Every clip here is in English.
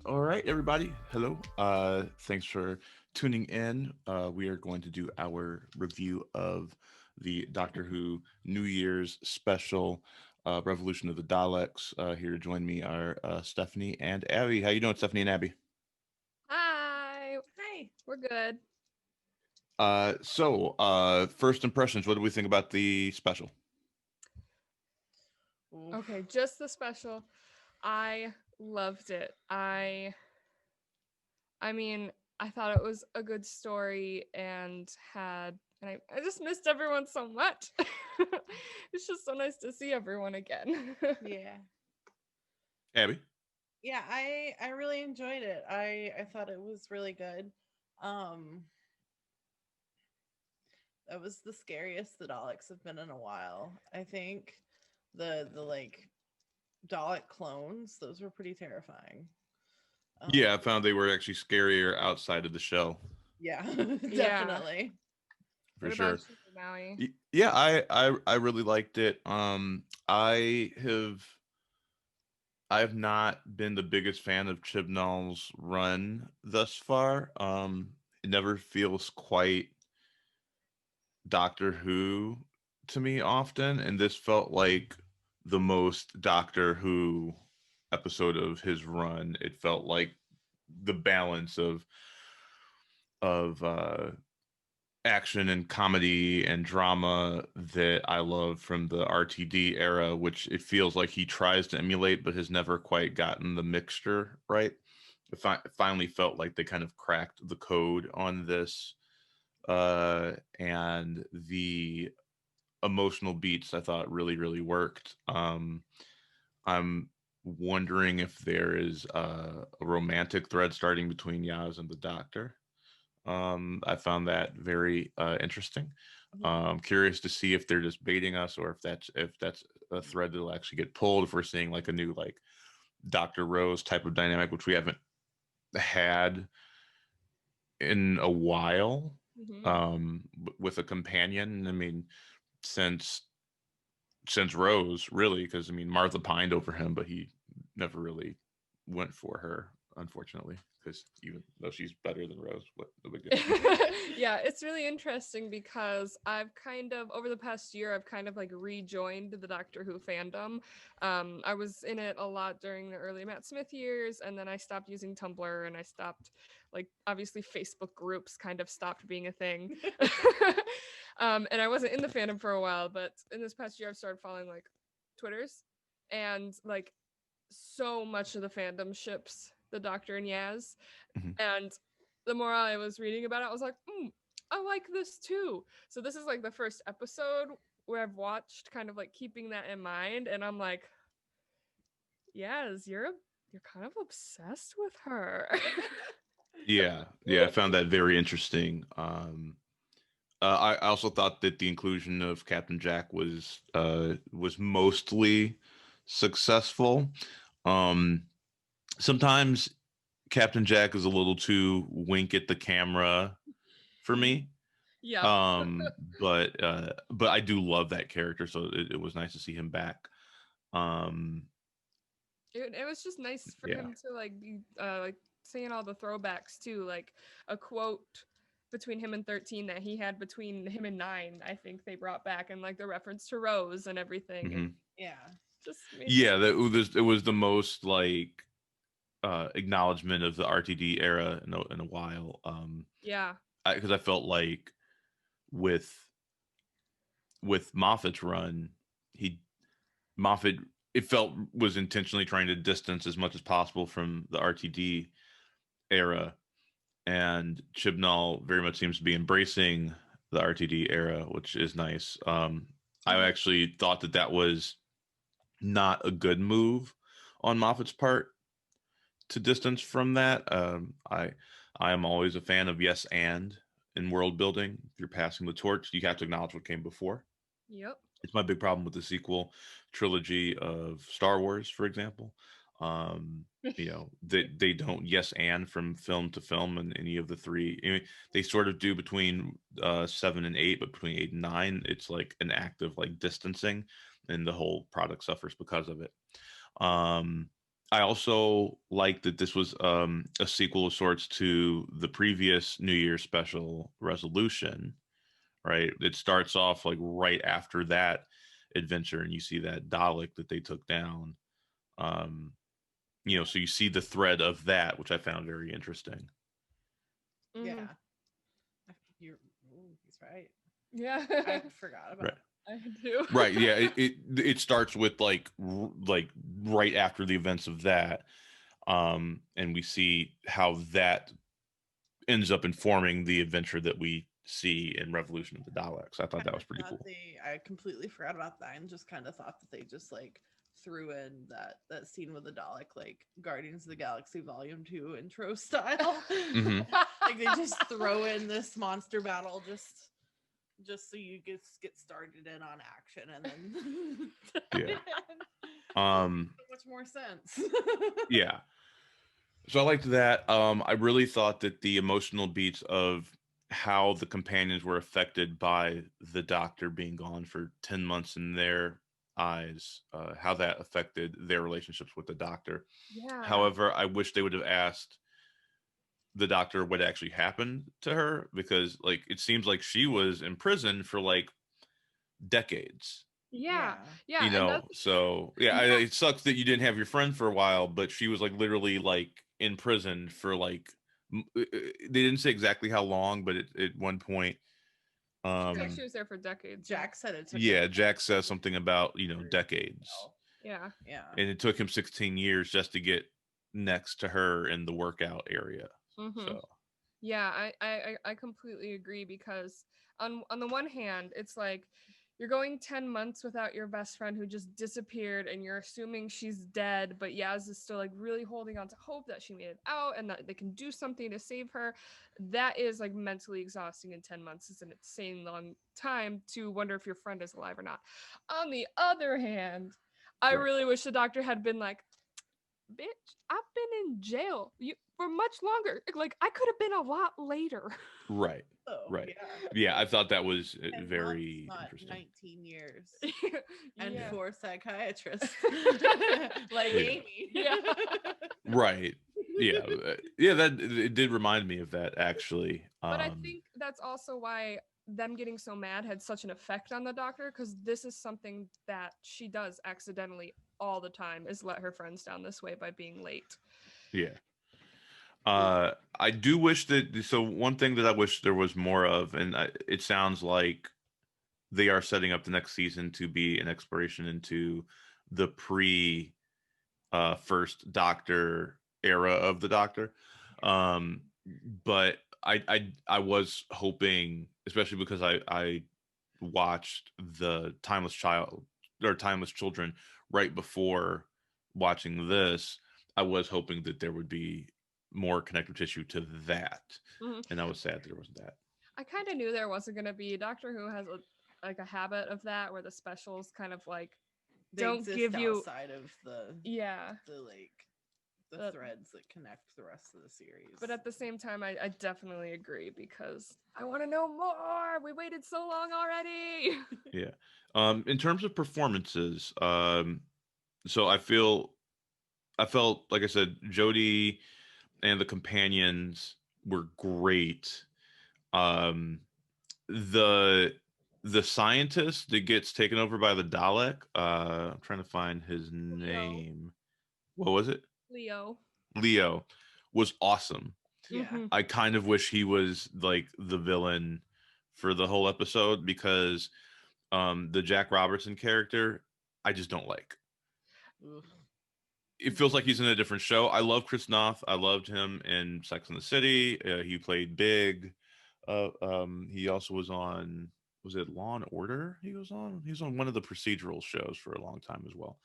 All right, everybody. Hello. Thanks for tuning in. We are going to do our review of the Doctor Who New Year's special, Revolution of the Daleks. Here to join me are Stephanie and Abby. How you doing, Stephanie and Abby? Hi. Hi. We're good. First impressions. What do we think about the special? Okay, Oof. just the special. I loved it. I mean, I thought it was a good story and I just missed everyone so much. It's just so nice to see everyone again. Yeah. Abby. Yeah, I really enjoyed it. I thought it was really good. Um that was the scariest the Daleks have been in a while. I think the like Dalek clones, those were pretty terrifying. Yeah, I Um found they were actually scarier outside of the show yeah, Yeah. definitely. for What about sure. you, Maui? Yeah, I really liked it. I have not been the biggest fan of Chibnall's run thus far. It never feels quite Doctor Who to me often, and this felt like the most Doctor Who episode of his run. It felt like the balance of action and comedy and drama that I love from the RTD era, which it feels like he tries to emulate but has never quite gotten the mixture right. It finally felt like they kind of cracked the code on this, and the emotional beats I thought really worked. I'm wondering if there is a romantic thread starting between Yaz and the Doctor. I found that very interesting. Curious to see if they're just baiting us, or if that's a thread that'll actually get pulled. If we're seeing like a new like Doctor Rose type of dynamic, which we haven't had in a while, Hmm. with a companion. I mean, since since Rose, really, because I mean Martha pined over him, but he never really went for her, unfortunately. Because even though she's better than Rose, what the big deal? Yeah, it's really interesting because I've kind of over the past year I've kind of like rejoined the Doctor Who fandom. I was in it a lot during the early Matt Smith years, and then I stopped using Tumblr and I stopped, like, obviously Facebook groups kind of stopped being a thing. And I wasn't in the fandom for a while, but in this past year I've started following like Twitters, and like so much of the fandom ships the Doctor and Yaz, Mhm. and the more I was reading about it, I was like, I like this too. So this is like the first episode where I've watched kind of like keeping that in mind, and I'm like, yes, you're kind of obsessed with her. Yeah, I found that very interesting. I also thought that the inclusion of Captain Jack was mostly successful. Um, Sometimes Captain Jack is a little too wink at the camera for me. Yep. Um, but I do love that character, so it was nice to see him back. Um, It was just nice for yeah. him to like be like saying all the throwbacks too, like a quote between him and 13 that he had between him and 9, I think they brought back, and like the reference to Rose and everything, and Hmm. Yeah. just made me Yeah, that it was the most like acknowledgement of the RTD era in a while. yeah. Because I felt like with Moffat's run, he Moffat it felt was intentionally trying to distance as much as possible from the RTD era, and Chibnall very much seems to be embracing the RTD era, which is nice. I Hmm. actually thought that that was not a good move on Moffat's part to distance from that. I am always a fan of yes and in world building. If you're passing the torch, you have to acknowledge what came before. Yep. It's my big problem with the sequel trilogy of Star Wars, for example. Um, they don't yes and from film to film in any of the three. I mean, they sort of do between 7 and 8, but between 8 and 9, it's like an act of like distancing, and the whole product suffers because of it. Um, I also like that this was a sequel of sorts to the previous New Year's special Resolution, right? It starts off like right after that adventure, and you see that Dalek that they took down. Um, so you see the thread of that, which I found very interesting. Mhm. Yeah. You're, he's right. Yeah. I forgot about Right. I do. Right. Yeah. It starts with like right after the events of that, and we see how that ends up informing the adventure that we see in Revolution of the Daleks. I thought that was pretty cool. I completely forgot about that and just kind of thought that they just like threw in that scene with the Dalek, like Guardians of the Galaxy Volume 2 intro style. Mhm. Like they just throw in this monster battle just so you get started in on action, and then Yeah. it makes so much more sense. Yeah. So I liked that. I really thought that the emotional beats of how the companions were affected by the Doctor being gone for 10 months in their eyes, how that affected their relationships with the Doctor. Yeah. However, I wish they would have asked the Doctor what actually happened to her, because like it seems like she was in prison for like decades. Yeah. Yeah. Yeah. And that's So yeah, it sucks that you didn't have your friend for a while, but she was like literally like in prison for like they didn't say exactly how long, but at one point, like she was there for decades. Jack said it took yeah, him Jack says something about years. decades, Yeah. Yeah. and it took him 16 years just to get next to her in the workout area. Mm-hmm. So Yeah, I completely agree, because on the one hand, it's like you're going 10 months without your best friend who just disappeared, and you're assuming she's dead, but Yaz is still like really holding on to hope that she made it out and that they can do something to save her. That is like mentally exhausting, and 10 months is an insane long time to wonder if your friend is alive or not. On the other hand, I right, really wish the doctor had been like, bitch, I've been in jail for much longer. Like, I could have been a lot later. right, Oh, right. yeah. Yeah, I thought that was 10 very months, not interesting. 19 years. And Yeah. 4 psychiatrists like Yeah. Amy. Yeah. Right. Yeah. Yeah, that it did remind me of that actually. But I think that's also why them getting so mad had such an effect on the doctor, because this is something that she does accidentally all the time, is let her friends down this way by being late. Yeah. I do wish that. So one thing that I wish there was more of, and it sounds like they are setting up the next season to be an exploration into the pre first Doctor era of the Doctor. Um, but I was hoping, especially because I watched the Timeless Child or Timeless Children right before watching this. I was hoping that there would be more connective tissue to that, Mhm. and I was sad that there wasn't that. I kind of knew there wasn't going to be. Doctor Who has like a habit of that, where the specials kind of like They don't exist give you outside of the threads that connect the rest of the series. But at the same time, I definitely agree, because I want to know more. We waited so long already. Yeah. In terms of performances, so I felt like I said, Jodie and the companions were great. Um, the the scientist that gets taken over by the Dalek, I'm trying to find his name. What was it? Leo. Leo was awesome. Yeah. Mhm. I kind of wish he was like the villain for the whole episode, because the Jack Robertson character I just don't like. Oof. It feels like he's in a different show. I love Chris Noth. I loved him in Sex and the City. He played Big. He also was on, was it Law and Order? He was on one of the procedural shows for a long time as well.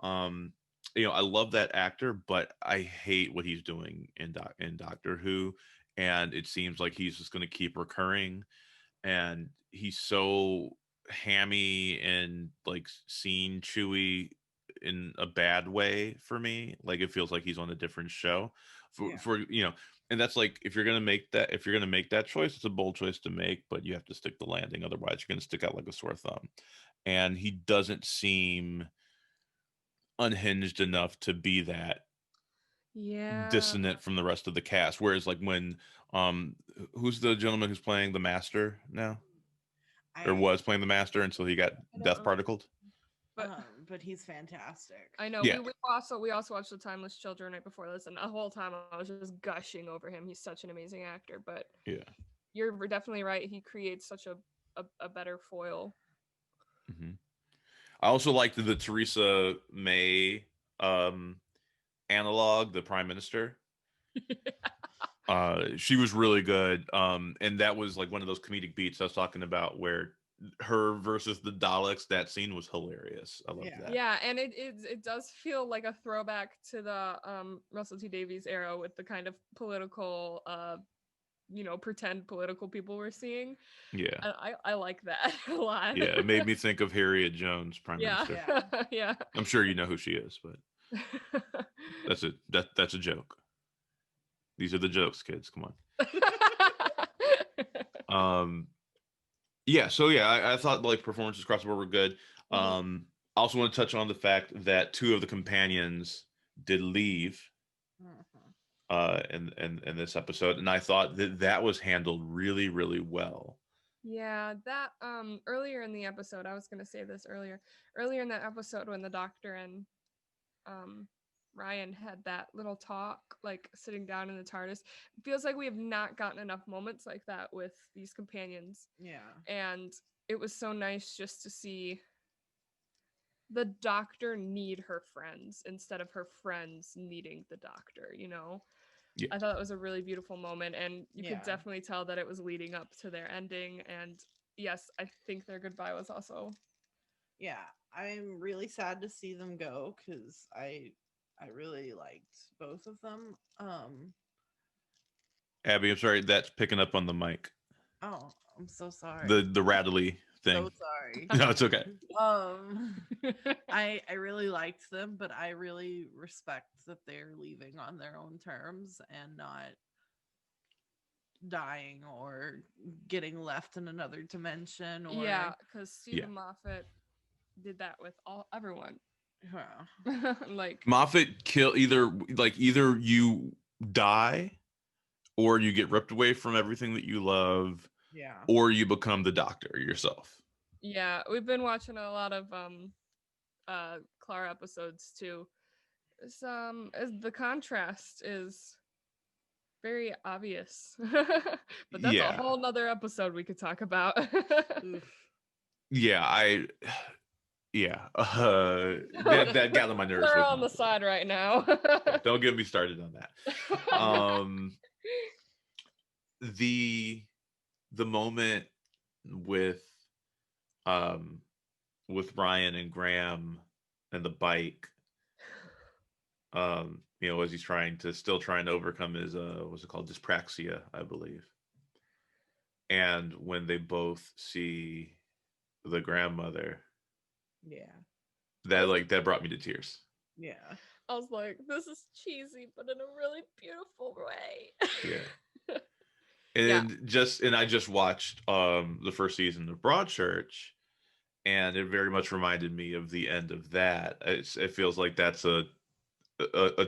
Um, I love that actor, but I hate what he's doing in Doctor Who, and it seems like he's just going to keep recurring, and he's so hammy and like scene chewy in a bad way for me. Like it feels like he's on a different show for and that's like, if you're gonna make that choice, it's a bold choice to make, but you have to stick the landing, otherwise you're gonna stick out like a sore thumb. And he doesn't seem unhinged enough to be that Yeah. dissonant from the rest of the cast. Whereas like when who's the gentleman who's playing the master now? Or I was playing the master until he got I don't death remember, particled? but but he's fantastic. I know Yeah. we also watched The Timeless Children right before this, and the whole time I was just gushing over him. He's such an amazing actor, but Yeah. you're definitely right. He creates such a better foil. Hmm. I also liked the Theresa May analog, the prime minister. She was really good. And that was like one of those comedic beats I was talking about where her versus the Daleks, that scene was hilarious. I loved Yeah. that. Yeah, and it does feel like a throwback to the Russell T Davies era with the kind of political pretend political people we're seeing. Yeah. I like that a lot. Yeah. It made me think of Harriet Jones, prime Yeah. minister. Yeah. Yeah. I'm sure you know who she is, but that's a joke. These are the jokes, kids. Come on. Yeah, so yeah, I thought like performances across the board were good. I also want to touch on the fact that two of the companions did leave Mhm. in this episode, and I thought that that was handled really, really well. Yeah, that earlier in the episode, I was gonna say this earlier. Earlier in that episode when the doctor and um Ryan had that little talk, like sitting down in the TARDIS, it feels like we have not gotten enough moments like that with these companions. Yeah. And it was so nice just to see the doctor need her friends instead of her friends needing the doctor, you know? Yeah. I thought it was a really beautiful moment, and you could Yeah. definitely tell that it was leading up to their ending. And yes, I think their goodbye was also. Yeah. I'm really sad to see them go because I really liked both of them. Abby, I'm sorry, that's picking up on the mic. Oh, I'm so sorry. The rattly So thing. sorry. No, it's okay. um I really liked them, but I really respect that they're leaving on their own terms and not dying or getting left in another dimension or Yeah, because Yeah. Stephen Moffat did that with everyone. yeah. Like, Moffat kill either you die or you get ripped away from everything that you love Yeah. or you become the doctor yourself. yeah, we've been watching a lot of Clara episodes too. As the contrast is very obvious. But that's a Yeah. whole nother episode we could talk about. Oof. Yeah, that got on my nerves They're with on the Moffat. side right now. Yeah, don't get me started on that. The moment with um Ryan and Graham and the bike, as he's still trying to overcome his what's it called, dyspraxia, I believe. And when they both see the grandmother, Yeah. that brought me to tears. Yeah. I was like, this is cheesy, but in a really beautiful way. Yeah. Yeah. And I just watched the first season of Broadchurch, and it very much reminded me of the end of that. It feels like that's a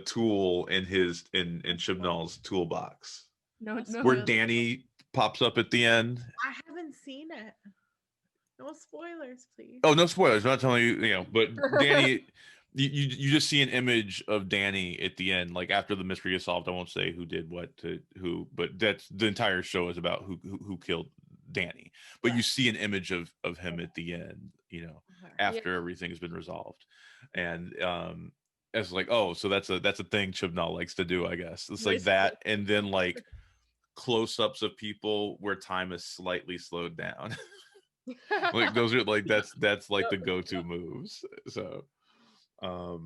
tool in Chibnall's toolbox, No, no. where Danny pops up at the end. I haven't seen it. No spoilers, please. Oh, no spoilers. I'm not telling you, but Danny, you just see an image of Danny at the end, like after the mystery is solved. I won't say who did what to who, but that's the entire show is about who killed Danny. But you see an image of him at the end, Okay. after everything has been resolved, and it's like, oh, so that's a thing Chibnall likes to do, I guess. It's like that, and then like close-ups of people where time is slightly slowed down. Like those are like that's like the go-to moves. So what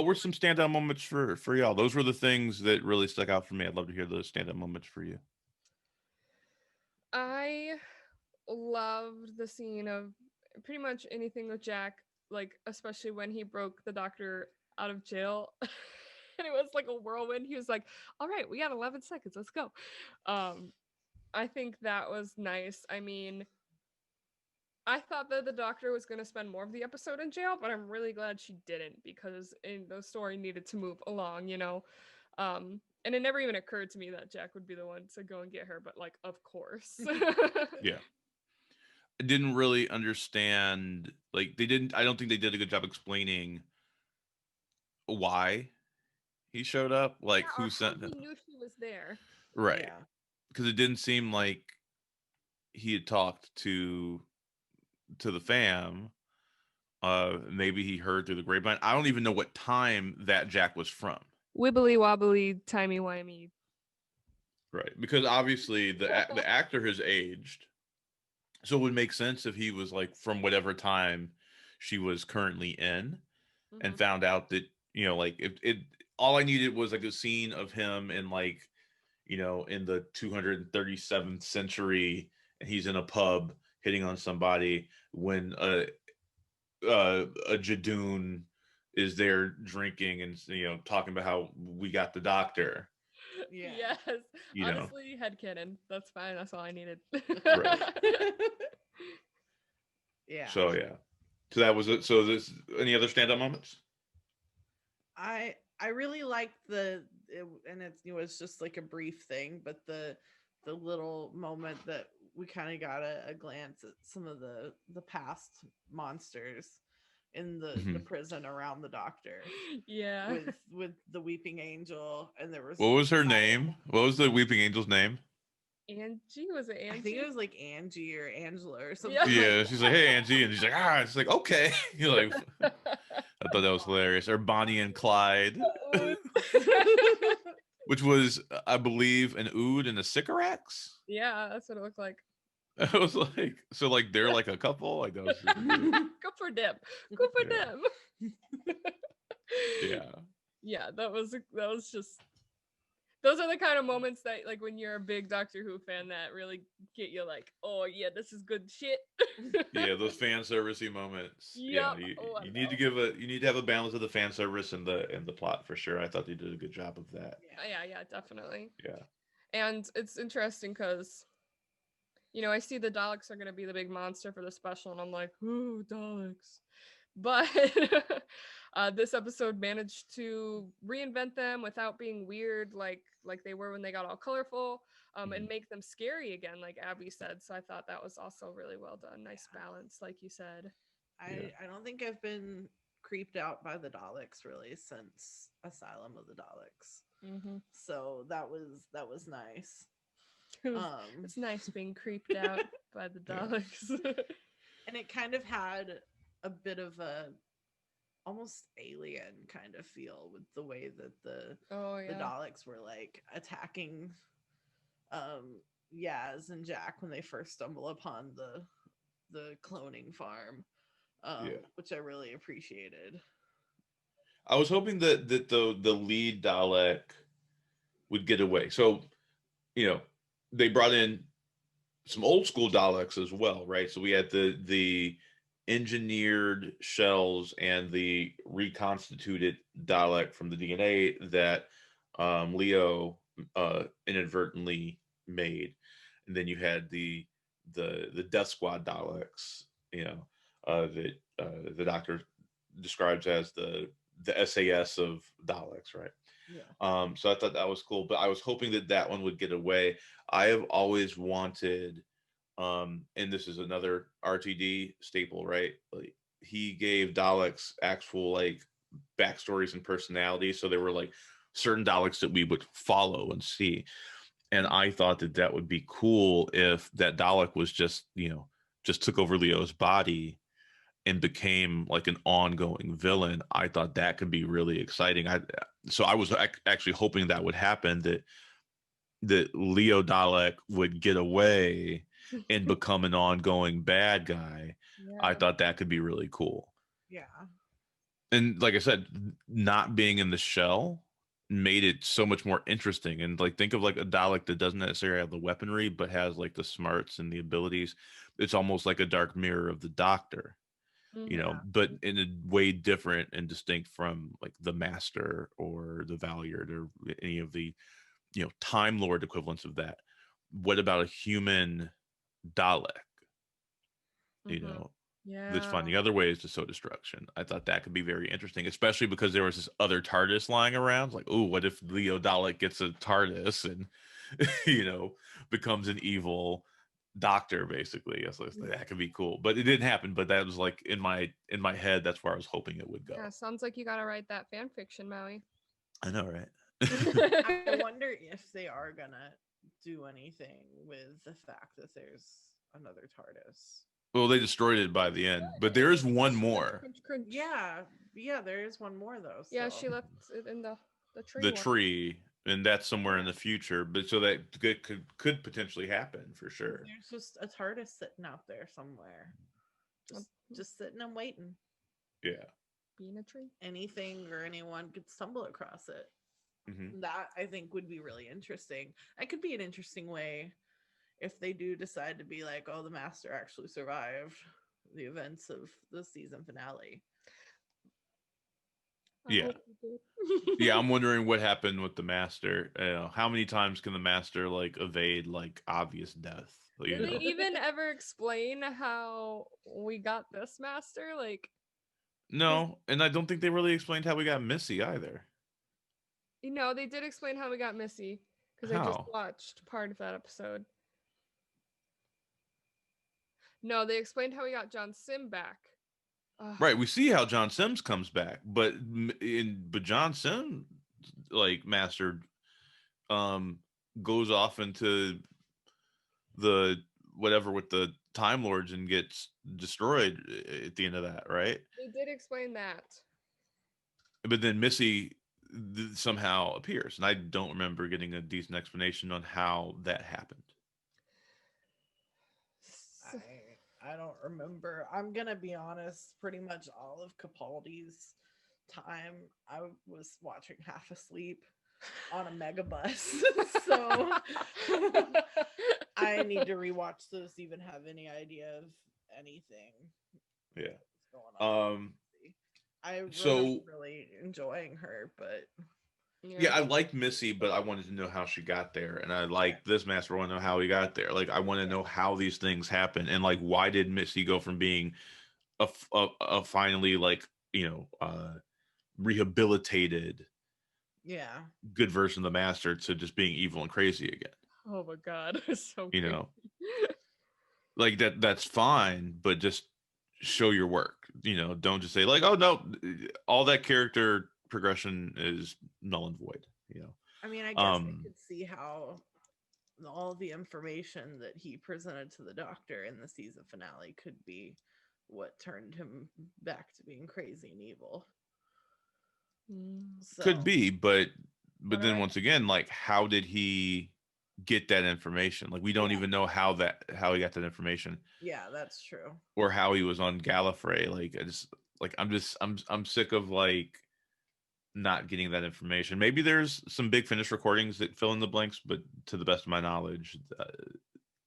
were some standout moments for y'all? Those were the things that really stuck out for me. I'd love to hear those standout moments for you. I loved the scene of pretty much anything with Jack, like especially when he broke the doctor out of jail. And it was like a whirlwind. He was like, all right, we got 11 seconds, let's go. I think that was nice. I mean, I thought that the Doctor was going to spend more of the episode in jail, but I'm really glad she didn't because the story needed to move along, you know. And it never even occurred to me that Jack would be the one to go and get her, but like, of course. Yeah. I didn't really understand, like, they didn't, I don't think they did a good job explaining why he showed up, like Yeah, or who how sent he him. knew she was there. Right. Yeah. Because it didn't seem like he had talked to the fam. Maybe he heard through the grapevine. I don't even know what time that Jack was from. Wibbly wobbly, timey wimey. Right. Because obviously the actor has aged. So it would make sense if he was like from whatever time she was currently in, and found out that, like, it all I needed was like a scene of him in, like, in the 237th century, and he's in a pub hitting on somebody when a Jadoon is there drinking and, talking about how we got the doctor. Yeah. Yes. You know. Honestly, headcanon. That's fine. That's all I needed. Right. Yeah. So yeah. So that was it. So this, any other standout moments? I really liked and it was just like a brief thing, but the little moment that we kind of got a glance at some of the past monsters in the prison around the Doctor. Yeah. With the Weeping Angel, and there was What was her name? What was the Weeping Angel's name? Angie? Was it Angie? I think it was like Angie or Angela or something. Yeah. Yeah, she's like, "Hey, Angie," and she's like, "Ah," it's like, "Okay." You're like, I thought that was hilarious. Or Bonnie and Clyde, which was, I believe, an ood and a Sycorax. Yeah, that's what it looked like. I was like, so like they're like a couple. Like that was super cute. Go for them. Go for Yeah. them. Yeah. Yeah, that was just, those are the kind of moments that, like, when you're a big Doctor Who fan, that really get you like, oh yeah, this is good shit. Yeah, those fan servicey moments. Yeah, Yep. Oh, you need to you need to have a balance of the fan service and the plot for sure. I thought they did a good job of that. yeah, definitely. Yeah. And it's interesting because, I see the Daleks are going to be the big monster for the special, and I'm like, ooh, Daleks. But this episode managed to reinvent them without being weird like they were when they got all colorful, and make them scary again, like Abby said. So I thought that was also really well done. Nice balance, like you said. I don't think I've been creeped out by the Daleks really since Asylum of the Daleks. So that was nice. It's nice being creeped out by the Daleks. And it kind of had a bit of a almost alien kind of feel with the way that the Daleks were like attacking Yaz and Jack when they first stumble upon the cloning farm, which I really appreciated. I was hoping that the lead Dalek would get away. So, they brought in some old school Daleks as well, right? So we had the engineered shells and the reconstituted Dalek from the DNA that Leo inadvertently made, and then you had the Death Squad Daleks, that the Doctor describes as the SAS of Daleks, right? Yeah. So I thought that was cool, but I was hoping that one would get away. I have always wanted, and this is another RTD staple, right? Like, he gave Daleks actual like backstories and personalities, so there were like certain Daleks that we would follow and see. And I thought that would be cool if that Dalek was just took over Leo's body and became like an ongoing villain. I thought that could be really exciting. So I was actually hoping that would happen, that Leo Dalek would get away and become an ongoing bad guy. Yeah. I thought that could be really cool. Yeah. And like I said, not being in the shell made it so much more interesting. And like, think of like a Dalek that doesn't necessarily have the weaponry, but has like the smarts and the abilities. It's almost like a dark mirror of the Doctor, but in a way different and distinct from like the Master or the Valiant or any of the Time Lord equivalents of that. What about a human Dalek? you know, that's Yeah. finding other ways to sow destruction. I thought that could be very interesting, especially because there was this other TARDIS lying around. Like, oh, what if Leo Dalek gets a TARDIS and becomes an evil doctor, basically? So that could be cool. But it didn't happen. But that was like in my head, that's where I was hoping it would go. Yeah, sounds like you gotta write that fan fiction, Maui. I know, right? I wonder if they are gonna do anything with the fact that there's another TARDIS. Well, they destroyed it by the end, but there is one more. Crunch, crunch. Yeah, there is one more though. Yeah, so. she left it in the tree. The one. tree, and that's somewhere in the future. But so that could potentially happen for sure. There's just a TARDIS sitting out there somewhere, just sitting and waiting. Yeah, being a tree. Anything or anyone could stumble across it. Mm-hmm. That I think would be really interesting. That could be an interesting way if they do decide to be like, oh, the master actually survived the events of the season finale. Yeah. Yeah, I'm wondering what happened with the master. How many times can the master like evade like obvious death? Did they even ever explain how we got this master? Like, no, and I don't think they really explained how we got Missy either. They did explain how we got Missy because I just watched part of that episode. No, they explained how we got John Sim back. Right, we see how John Sims comes back, but John Sim like master goes off into the whatever with the Time Lords and gets destroyed at the end of that, right? They did explain that. But then Missy somehow appears, and I don't remember getting a decent explanation on how that happened. I don't remember. I'm gonna be honest, pretty much all of Capaldi's time I was watching half asleep on a megabus. So I need to rewatch those to even have any idea of anything. Yeah. Going on. I was really enjoying her, but yeah, I liked Missy, but I wanted to know how she got there, and I like this master. I want to know how he got there. Like, I want to know how these things happen, and like, why did Missy go from being a finally like rehabilitated, good version of the master to just being evil and crazy again? Oh my god, so like that's fine, but just show your work. Don't just say like, oh no, all that character progression is null and void. I mean, I guess I could see how all the information that he presented to the doctor in the season finale could be what turned him back to being crazy and evil. So, could be, but then once again, like, how did he get that information? Like, we don't even know how he got that information. Yeah, that's true. Or how he was on Gallifrey. Like, I'm sick of like not getting that information. Maybe there's some Big Finish recordings that fill in the blanks, but to the best of my knowledge,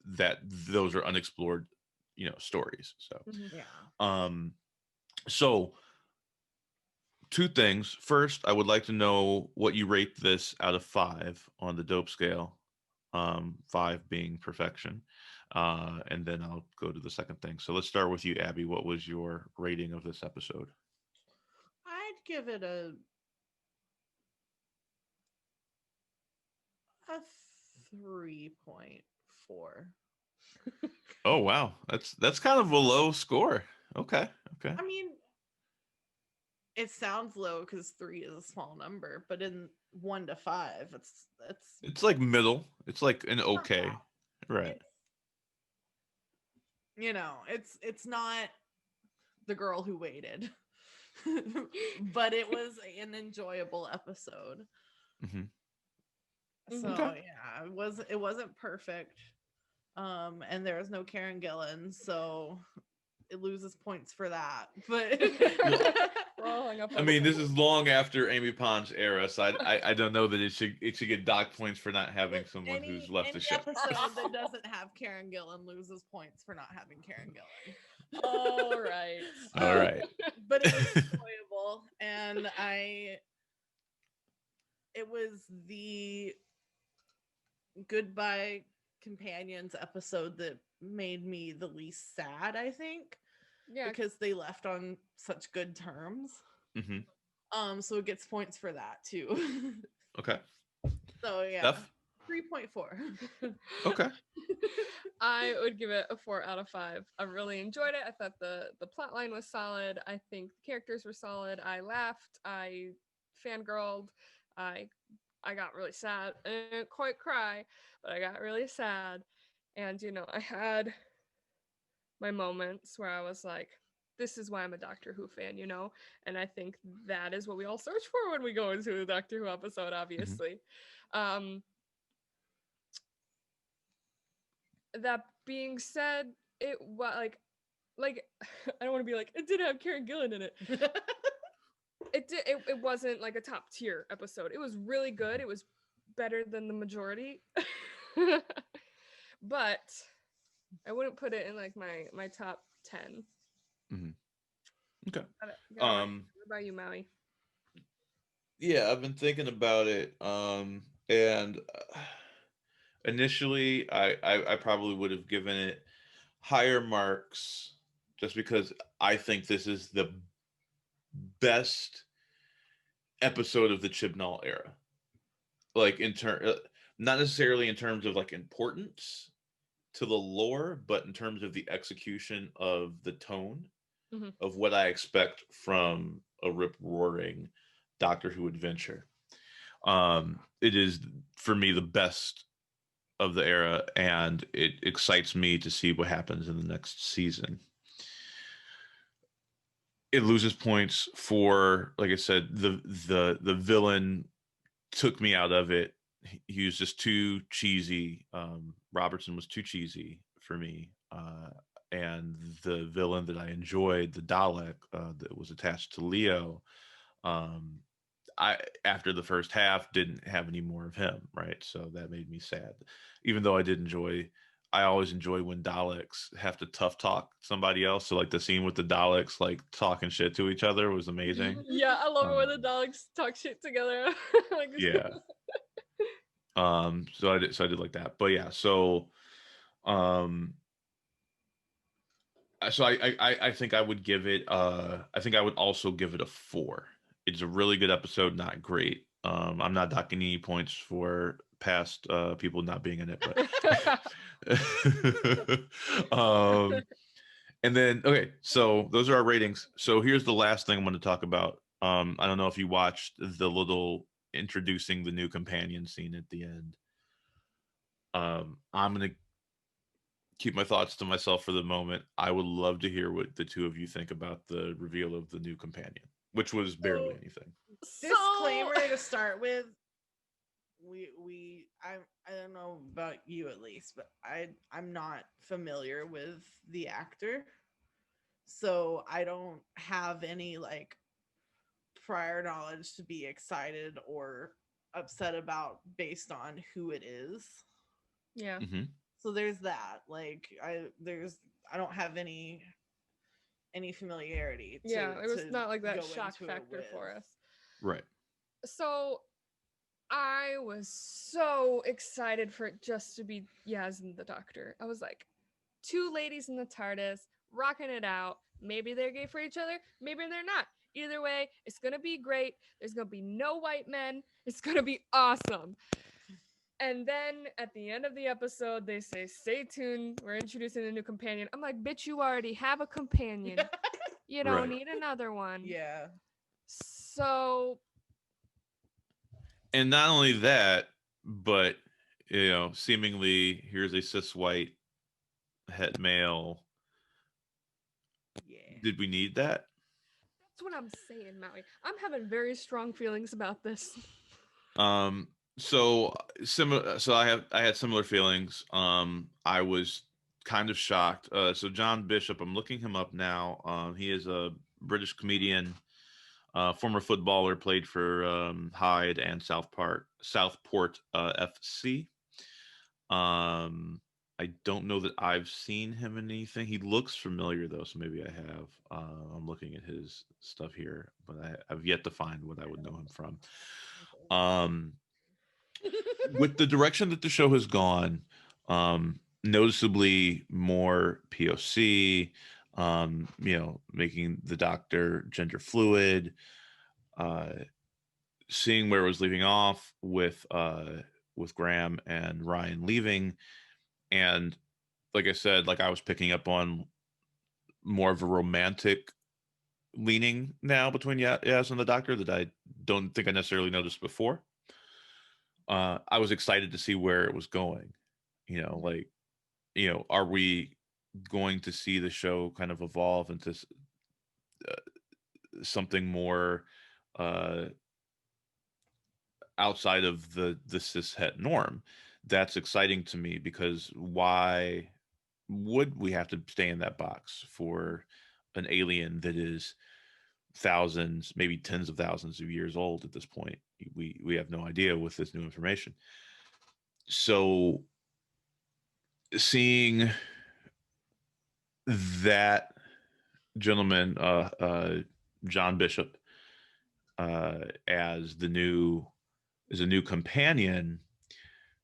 that those are unexplored, stories. So, so two things. First, I would like to know what you rate this out of 5 on the dope scale. 5 being perfection. And then I'll go to the second thing. So let's start with you, Abby. What was your rating of this episode? I'd give it a 3.4. Oh wow, that's kind of a low score. Okay. I mean, it sounds low because 3 is a small number, but in 1 to 5, it's like middle. It's like an okay, right? It's not The Girl Who Waited, but it was an enjoyable episode. Mm-hmm. So yeah, it wasn't perfect, and there was no Karen Gillan, so it loses points for that. But I mean, this is long after Amy Pond's era, so I don't know that it should get dock points for not having someone who's left the show. Episode that doesn't have Karen Gillan loses points for not having Karen Gillan. All right. All right. But it was enjoyable, and it was the goodbye companions episode that made me the least sad, I think, Yeah. because they left on such good terms. So it gets points for that too. Okay. So yeah, Steph? 3.4. Okay. I would give it a 4 out of 5. I really enjoyed it. I thought the plot line was solid. I think the characters were solid. I laughed. I fangirled. I I got really sad. I didn't quite cry, but I got really sad. And I had my moments where I was like, this is why I'm a Doctor Who fan. And I think that is what we all search for when we go into a Doctor Who episode, obviously. That being said, it was like I don't want to be like it did have Karen Gillan in it. It wasn't like a top tier episode. It was really good. It was better than the majority. But I wouldn't put it in like my top 10. Okay. What about you, Maui? Yeah, I've been thinking about it. And initially I probably would have given it higher marks just because I think this is the best episode of the Chibnall era. Like not necessarily in terms of like importance to the lore, but in terms of the execution of the tone of what I expect from a rip roaring Doctor Who adventure. It is for me the best of the era, and it excites me to see what happens in the next season. It loses points for, like I said, the villain took me out of it. He was just too cheesy. Robertson was too cheesy for me. And the villain that I enjoyed, the Dalek that was attached to Leo, I after the first half didn't have any more of him, right? So that made me sad. Even though I always enjoy when Daleks have to tough talk somebody else. So like the scene with the Daleks like talking shit to each other was amazing. Yeah, I love it when the Daleks talk shit together. Yeah. So I did like that. But yeah, so I think I would give it I think I would also give it a 4. It's a really good episode, not great. I'm not docking any points for past people not being in it, but and then okay, so those are our ratings. So here's the last thing I'm going to talk about. I don't know if you watched the little introducing the new companion scene at the end. I'm going to keep my thoughts to myself for the moment. I would love to hear what the two of you think about the reveal of the new companion, which was barely anything. Disclaimer to start with. I don't know about you at least, but I'm not familiar with the actor. So I don't have any like prior knowledge to be excited or upset about based on who it is. Yeah. So there's that. Like I don't have any familiarity. Yeah, it was not like that shock factor for us. Right. So I was so excited for it just to be Yaz and the Doctor. I was like, 2 ladies in the TARDIS, rocking it out. Maybe they're gay for each other, maybe they're not. Either way, it's gonna be great. There's gonna be no white men. It's gonna be awesome. And then at the end of the episode, they say, stay tuned. We're introducing a new companion. I'm like, bitch, you already have a companion. You don't need another one. Yeah. So. And not only that, but, seemingly here's a cis white het male. Yeah. Did we need that? That's what I'm saying, Maui. I'm having very strong feelings about this. So similar. So I had similar feelings. I was kind of shocked. So John Bishop, I'm looking him up now. He is a British comedian, former footballer, played for Hyde and Southport FC. I don't know that I've seen him in anything. He looks familiar though, so maybe I have. I'm looking at his stuff here, but I've yet to find what I would know him from. With the direction that the show has gone, Noticeably more POC, making the Doctor gender fluid, seeing where it was leaving off with Graham and Ryan leaving. And like I said, like I was picking up on more of a romantic leaning now between Yaz and the Doctor that I don't think I necessarily noticed before. I was excited to see where it was going. Are we going to see the show kind of evolve into something more outside of the cishet norm? That's exciting to me, because why would we have to stay in that box for an alien that is thousands, maybe tens of thousands of years old at this point? We have no idea with this new information. So seeing that gentleman, John Bishop, as a new companion,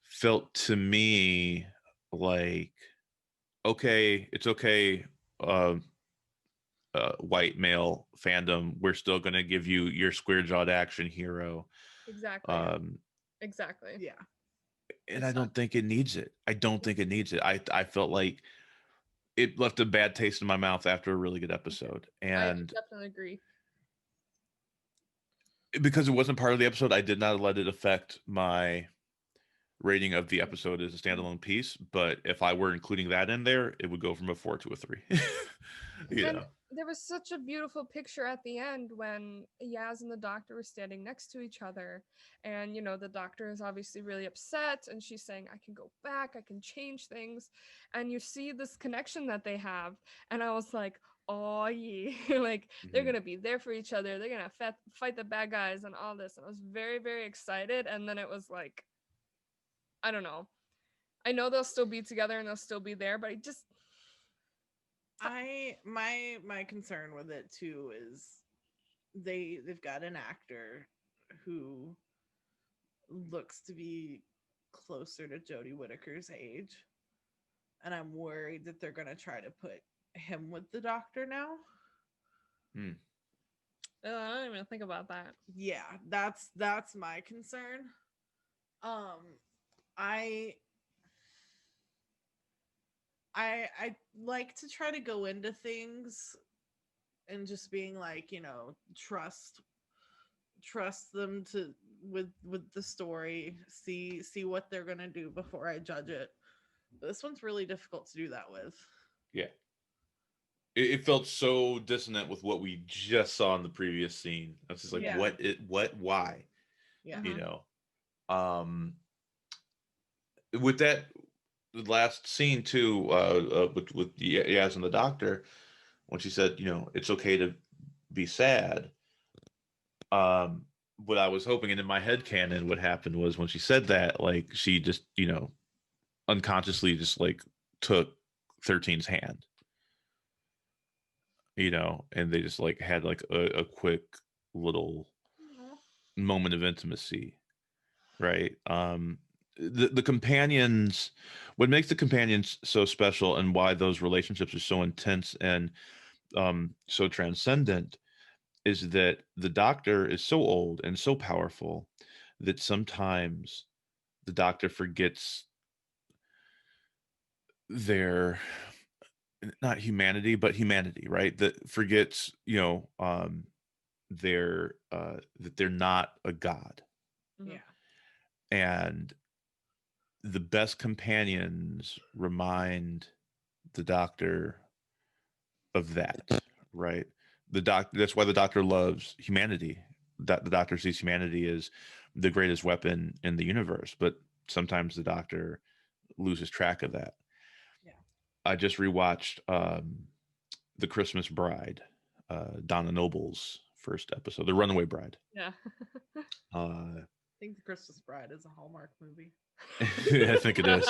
felt to me like, okay, it's okay, white male fandom, we're still going to give you your square-jawed action hero. Exactly. Exactly. Yeah. And I don't think it needs it. I felt like it left a bad taste in my mouth after a really good episode. And I definitely agree. Because it wasn't part of the episode, I did not let it affect my rating of the episode as a standalone piece. But if I were including that in there, it would go from a 4 to a 3. There was such a beautiful picture at the end when Yaz and the Doctor were standing next to each other, and the Doctor is obviously really upset, and she's saying, I can go back, I can change things, and you see this connection that they have, and I was like, oh yeah, like they're gonna be there for each other, they're gonna fight the bad guys and all this, and I was very, very excited. And then it was like, I don't know, I know they'll still be together and they'll still be there, but my concern with it too is they've got an actor who looks to be closer to Jodie Whittaker's age, and I'm worried that they're gonna try to put him with the Doctor now. I don't even think about that. Yeah, that's my concern. I like to try to go into things and just being like, trust them to with the story, see what they're gonna do before I judge it. But this one's really difficult to do that with. Yeah. It felt so dissonant with what we just saw in the previous scene. I was just like, why? Yeah. With that last scene too, with Yaz and the Doctor, when she said, it's okay to be sad. What I was hoping, and in my head canon, what happened was when she said that, like she just, unconsciously just like took 13's hand, and they just like had like a quick little moment of intimacy, right? The companions, what makes the companions so special and why those relationships are so intense and so transcendent is that the Doctor is so old and so powerful that sometimes the Doctor forgets their, not humanity, but humanity, right? That forgets, their that they're not a god. Yeah. And the best companions remind the Doctor of that, right? That's why the Doctor loves humanity. That the Doctor sees humanity as the greatest weapon in the universe, but sometimes the Doctor loses track of that. Yeah. I just rewatched The Christmas Bride, Donna Noble's first episode, The Runaway Bride. Yeah. I think The Christmas Bride is a Hallmark movie. I think it is.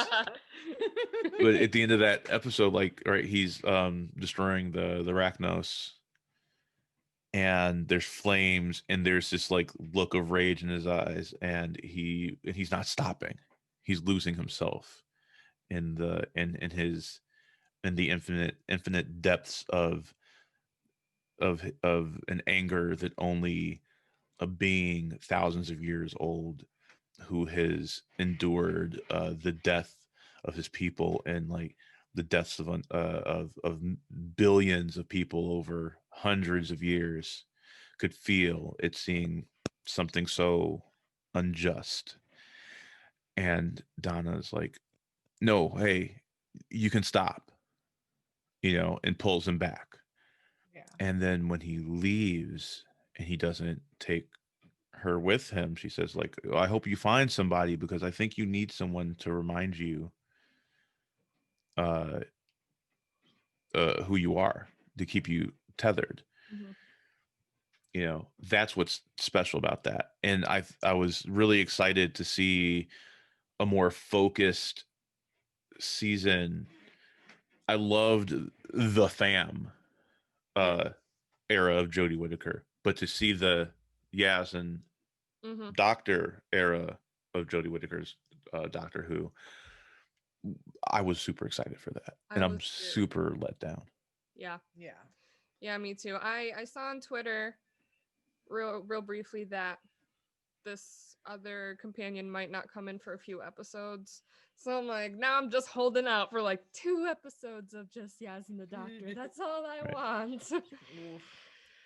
But at the end of that episode, like, right, he's destroying the Arachnos, and there's flames, and there's this like look of rage in his eyes, and he's not stopping. He's losing himself. in the infinite depths of an anger that only a being thousands of years old who has endured the death of his people and like the deaths of billions of people over hundreds of years could feel. It's seeing something so unjust. And Donna's like, no, hey, you can stop, and pulls him back. Yeah. And then when he leaves and he doesn't take her with him, she says, like, I hope you find somebody because I think you need someone to remind you uh, who you are, to keep you tethered. Mhm. That's what's special about that. And I was really excited to see a more focused season. I loved the fam Yeah. uh era of Jodie Whittaker, but to see the Yaz and Mhm. Doctor era of Jodie Whittaker's Doctor Who, I was super excited for that, I and I'm was too. super let down. Yeah. Yeah. Yeah, me too. I saw on Twitter real briefly that this other companion might not come in for a few episodes. So I'm like, now I'm just holding out for like 2 episodes of just Yaz and the Doctor. That's all I Right. want. Oof.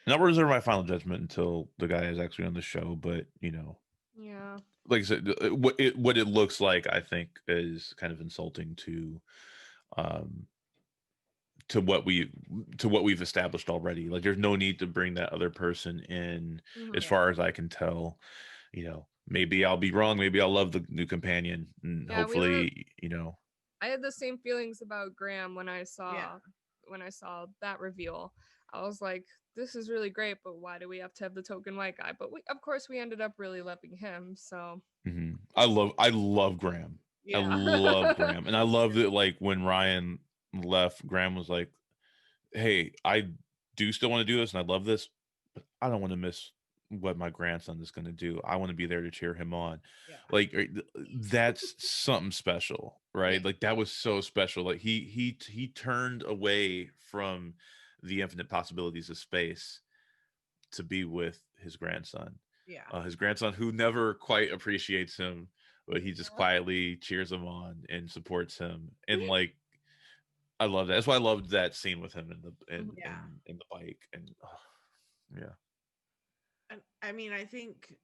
And I'll reserve my final judgment until the guy is actually on the show. But Yeah. like I said, what it looks like, I think, is kind of insulting um, what we've established already. Like, there's no need to bring that other person in, Mhm. as Yeah. far as I can tell. Maybe I'll be wrong. Maybe I'll love the new companion, and Yeah, we were hopefully, I had the same feelings about Graham Yeah. when I saw that reveal. I was like, this is really great, but why do we have to have the token white guy? But we of course we ended up really loving him, so I love Graham. I Yeah. love Graham, and I love that. Like when Ryan left, Graham was like, "Hey, I do still want to do this, and I love this, but I don't want to miss what my grandson is going to do. I want to be there to cheer him on." Yeah. Like that's something special, Yeah. right? Like that was so special. Like he turned away from the infinite possibilities of space to be with his grandson. Yeah. His grandson, who never quite appreciates him, but he just quietly cheers him on and supports him. And like, I love that. That's why I loved that scene with him in the Mhm. Yeah. in the bike. And yeah, And I mean, I think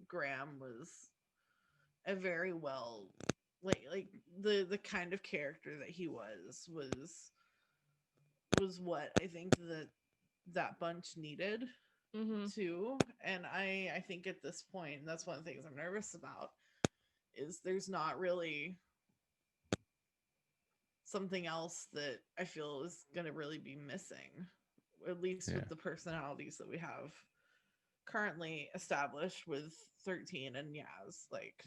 Graham was a very well like the kind of character that he was what I think that bunch needed Mhm. too. And I think at this point, and that's one of the things I'm nervous about, is there's not really something else that I feel is going to really be missing, at least yeah, with the personalities that we have currently established with 13 and Yaz. Like,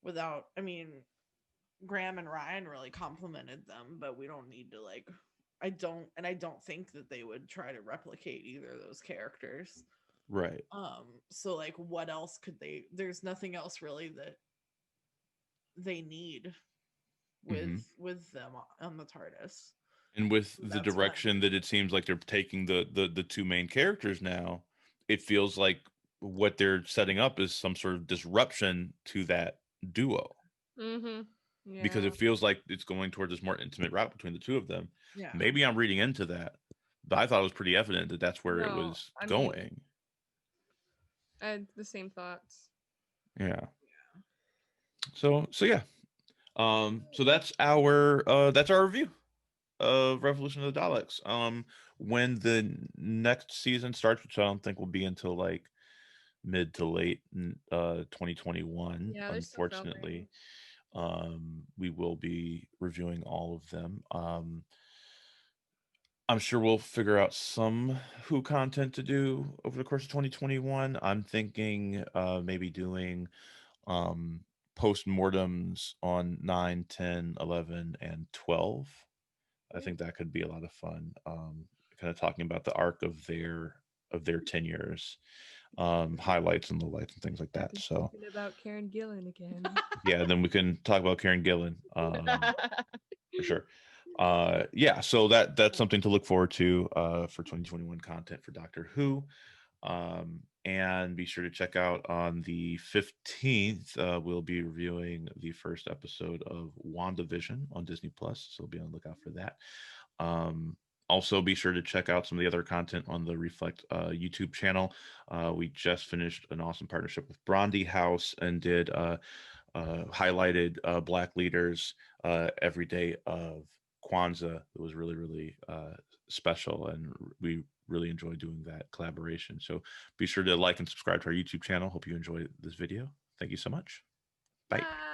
without, I mean, Graham and Ryan really complimented them, but we don't need to, like, I don't think that they would try to replicate either of those characters. right. So like what else could there's nothing else really that they need Hmm. with them on the TARDIS. And with So the that's what I'm direction that it seems like they're taking the two main characters now, it feels like what they're setting up is some sort of disruption to that duo, Mhm. because Yeah. it feels like it's going toward this more intimate route between the two of them. yeah. Maybe I'm reading into that, but I thought it was pretty evident that that's where it No, was I mean, going. I had the same thoughts. Yeah. So yeah. So that's our review of Revolution of the Daleks. When the next season starts, which I don't think will be until like mid to late 2021, Yeah, they're still filming. unfortunately. We will be reviewing all of them. I'm sure we'll figure out some Who content to do over the course of 2021. I'm thinking maybe doing um post-mortems on 9, 10, 11, and 12. I think that could be a lot of fun. Kind of talking about the arc of their tenures. highlights and lowlights and things like that. So Talking about Karen Gillan again. yeah, then we can talk about Karen Gillan for sure. Yeah, so that's something to look forward to for 2021 content for Doctor Who. And be sure to check out on the 15th. We'll be reviewing the first episode of WandaVision on Disney Plus, so be on the lookout for that. Also, be sure to check out some of the other content on the Reflect YouTube channel. We just finished an awesome partnership with Brondy House and did highlighted Black leaders every day of Kwanzaa. It was really, really special, and we really enjoy doing that collaboration. So be sure to like and subscribe to our YouTube channel. Hope you enjoyed this video. Thank you so much. Bye. Bye.